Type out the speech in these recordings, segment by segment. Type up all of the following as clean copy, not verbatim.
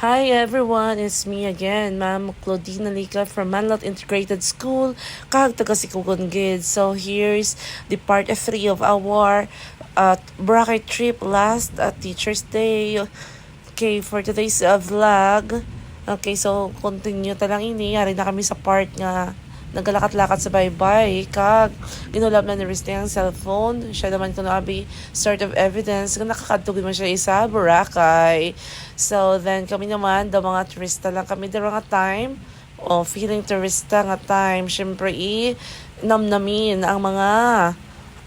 Hi everyone, it's me again, Ma'am Claudine Lica from Manlot Integrated School, kag taga Sikugon Gid. So here's the part 3 of our Boracay trip last Teacher's Day. Okay, for today's vlog. Okay, so continue talang ini. Yari na kami sa part nga nagalakat-lakat sa baybay kag ginulab na ni Riste ang cellphone. Siya naman kuno abi sort of evidence kung nakakadtugid man siya isa Boracay. So then kami naman daw mga turista lang kami daw nga time. O feeling turista nga time. Syempre namnamin ang mga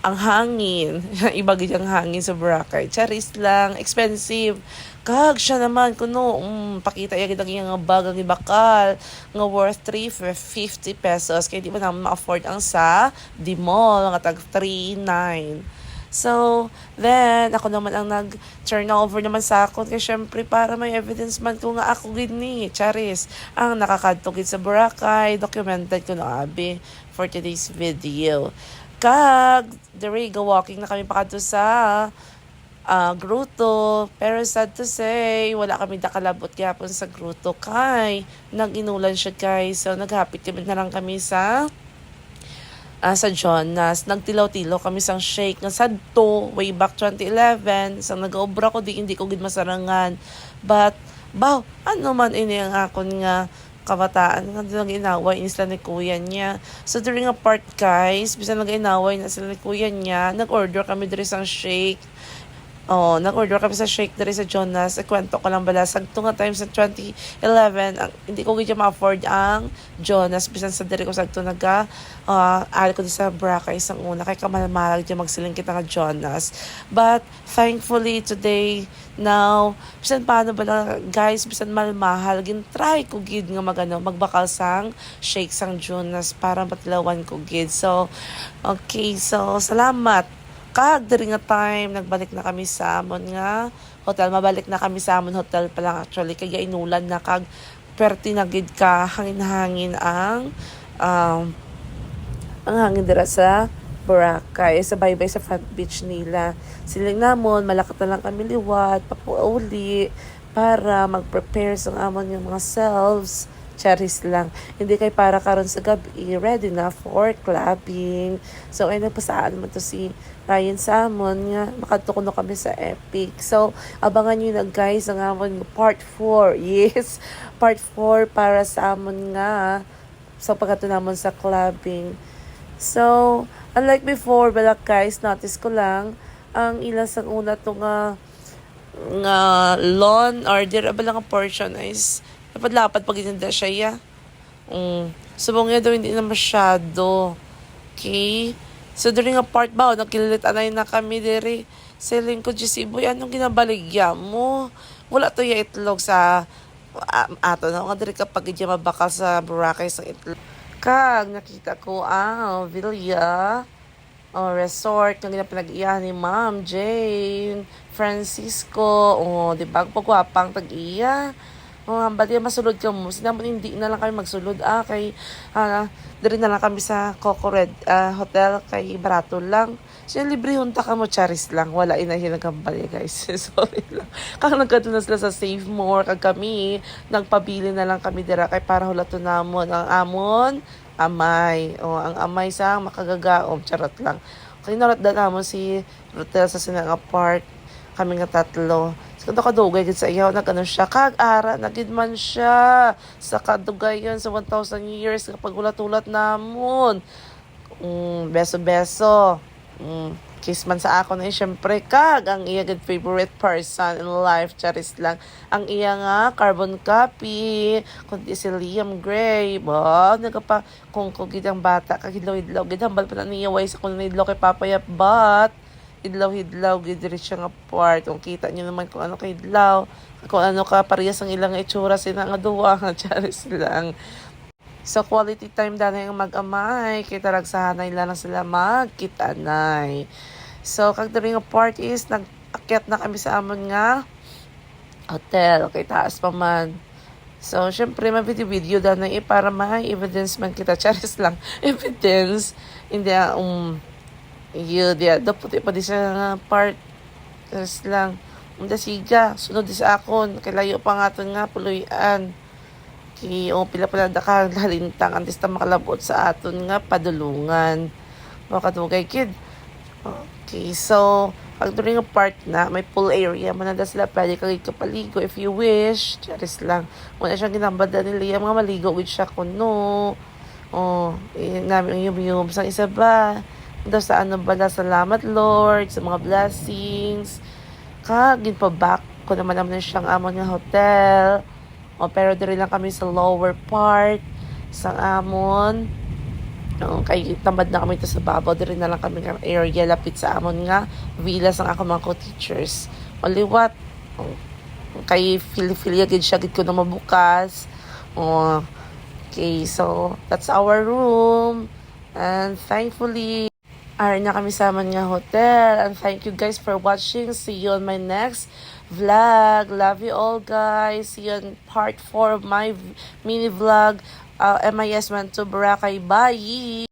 ang hangin. Iba gid ang hangin sa Boracay. Charis lang, expensive. Kag siya naman kuno pakita ya gid ang iyang bag ang ibakal nga worth 350 pesos kay di ba naman ma-afford ang sa di mall nga tag 39. So, then, ako naman ang nag-turn over naman sa akon. Kaya syempre, para may evidence man ko nga ako gini, Charis, ang nakakadtugid sa Boracay, documented ko na abi for today's video. Kag, dere, walking na kami pa kadto sa grotto. Pero sad to say, wala kami nakalabot gyapon sa grotto kay nag-inulan siya guys. So, naghapit kami na lang kami sa Jonas. Nagtilaw-tilaw kami sang shake nga sadto way back 2011 sang nag-obra ko di hindi ko gid masarangan. But ano man ini ang akon nga kabataan nga lang inaway sila ni kuya niya. So during a part guys, bisan nag-inaway na sila ni kuya niya, nag-order kami diri sang shake. Oh, nag-order kami sa shake diri sa Jonas. Kwento ko lang bala. Sagto nga time sa 2011, hindi ko gidya ma-afford ang Jonas. Bisan sa diri ko sagto ali ko di sa Boracay isang una. Kay kamalmalag dyan magsiling kita nga Jonas. But, thankfully, today, now, bisan paano ba guys, bisan malmahal, try ko gid nga magbakal sang shake sang Jonas para matlawan ko gid. So, okay. So, salamat. Kag diri nga time nagbalik na kami sa amon nga hotel. Mabalik na kami sa amon hotel pa lang actually kaya inulan na kag perti na gid ka hangin-hangin ang hangin dira sa Boracay sa baybay sa front beach nila. Siling namon malakat na lang kami liwat papuuli para mag-prepare sa amon yung mga selves. Charis lang. Hindi kay para karon sa gabi ready na for clubbing. So ay nagpasaan naman to si Ryan Salmon nga makadto kuno kami sa Epic. So abangan niyo na guys ang amon part 4. Yes, part 4 para sa amon nga sa pagkadto namon sa clubbing. So unlike before, bala guys, notice ko lang ang ilang sang una to nga lawn or dira ba lang ang portion is lapad pag itinda siya ya. Subong niya daw hindi na masyado. Okay? So, during a part ba, nakilit anay na kami diri. Selling ko, Jisiboy, anong ginabaligya mo? Wala to ya itlog sa ato na. Nga diri kapag idya mabakal sa Boracay sa itlog. Kag, nakita ko, Villa resort nga pinag-iya ni Ma'am Jane Francisco. Diba? Pagwapang tag-iya. Bali masulod ka mo. Sinamon hindi na lang kami magsulod. Kay diri na lang kami sa Coco Red Hotel kay barato lang. Siya libre hunta ka mo, charis lang. Wala inahin nagkambali guys. Sorry lang. Kag nagkadto na sila sa Save More kag kami nagpabili na lang kami dira kay para hulaton namon ang amon amay. Ang amay sa makagagaom charot lang. Kay narat da namon si hotel sa sinang apart kami nga tatlo. Kung nakadugay gid sa iyaw, siya. Kag-ara, nagidman siya. Sa kadugayan sa 1,000 years, kapag ulat-ulat namon. Beso-beso. Kiss man sa ako na syempre. Kag, ang iya gid favorite person in life, charis lang. Ang iya nga, carbon copy. Kundi si Liam Gray. Kung gid ang bata, kagidlaw-idlaw. Gid hambal pa na niya, way sa kung nidlaw kay papayap, but idlaw-hidlaw gid diri siya nga part. Kung kita niyo naman kung ano kay idlaw, kung ano ka parehas ang ilang itsura sila nga duwa nga charis lang. So quality time dana yung mag-amay kay taragsahanay lang sila magkitanay. So kag diri nga part is nag-akyat na kami sa amon nga hotel kay taas pa man. So syempre may video dana para may evidence man kita charis lang. Evidence hindi dapat pa di siya nga part lang Unda siga, sunod di sa akon. Kay layo pa nga aton nga, puloy-an. Kay o pila pala da ka halintang antes ta makalabot sa aton nga padulungan. Makadugay kid. Okay, so pag during a part na may pool area mananda sila pwede kang ikapaligo if you wish. Charis lang. Muna siyang ginambada nila yung mga maligo with siya kuno. Oh, namin yung sa isa ba? Daw sa ano ba na salamat Lord sa mga blessings. Kagin pa back ko naman siyang amon nga hotel. O pero diri lang kami sa lower part sa amon. Kay tambad na kami to sa babaw diri na lang kami nga area lapit sa amon nga villa sang ako mga co-teachers. Only what? Kay feel gid siya gid ko na mabukas. Okay, so that's our room. And thankfully are na kami sa man nga hotel. And thank you guys for watching. See you on my next vlog. Love you all guys. See you on part 4 of my mini vlog. MIS went to Boracay. Bye!